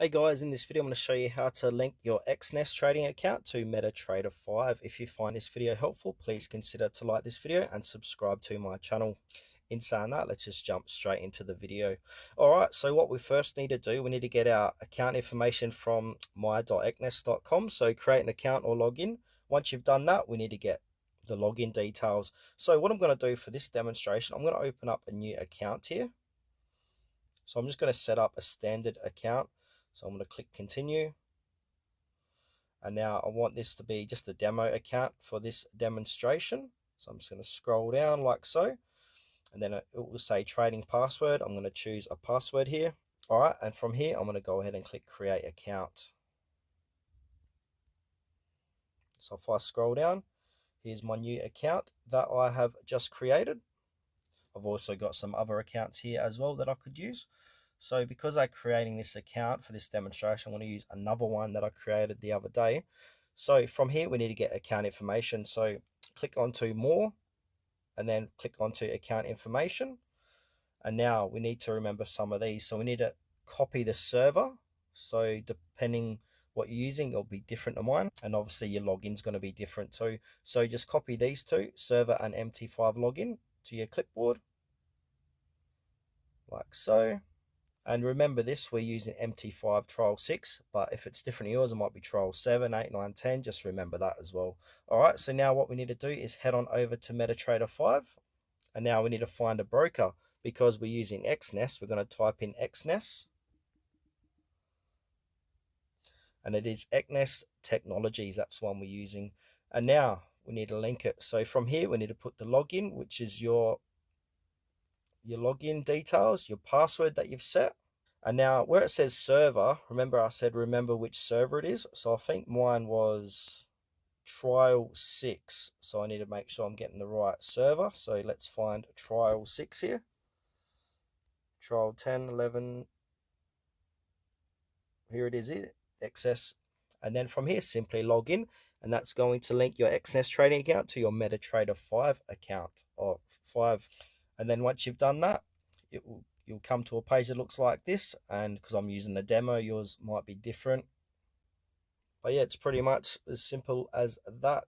Hey guys, in this video I'm going to show you how to link your Exness trading account to MetaTrader 5. If you find this video helpful, please consider to like this video and subscribe to my channel. In saying that, let's just jump straight into the video. Alright, so what we first need to do, we need to get our account information from my.exness.com. So create an account or login. Once you've done that, we need to get the login details. So what I'm going to do for this demonstration, I'm going to open up a new account here. So I'm just going to set up a standard account. So I'm going to click continue. And now I want this to be just a demo account for this demonstration. So I'm just going to scroll down like so. And then it will say trading password. I'm going to choose a password here. All right. And from here, I'm going to go ahead and click create account. So if I scroll down, here's my new account that I have just created. I've also got some other accounts here as well that I could use. So because I'm creating this account for this demonstration, I'm going to use another one that I created the other day. So from here, we need to get account information. So click onto more and then click onto account information. And now we need to remember some of these. So we need to copy the server. So depending what you're using, it'll be different to mine. And obviously your login's going to be different too. So just copy these two, server and MT5 login, to your clipboard. Like so. And remember this, we're using MT5 trial 6, but if it's different to yours, it might be trial 7, 8, 9, 10. Just remember that as well. All right, so now what we need to do is head on over to MetaTrader 5. And now we need to find a broker. Because we're using Exness, we're going to type in Exness. And it is Exness Technologies, that's one we're using. And now we need to link it. So from here, we need to put the login, which is your login details, your password that you've set. And now where it says server, remember I said remember which server it is. So I think mine was trial 6. So I need to make sure I'm getting the right server. So let's find trial 6 here. Trial 10, 11. Here it is, XS. And then from here, simply log in. And that's going to link your Exness trading account to your MetaTrader 5 account or 5. And then once you've done that, you'll come to a page that looks like this. And because I'm using the demo, yours might be different. But yeah, it's pretty much as simple as that.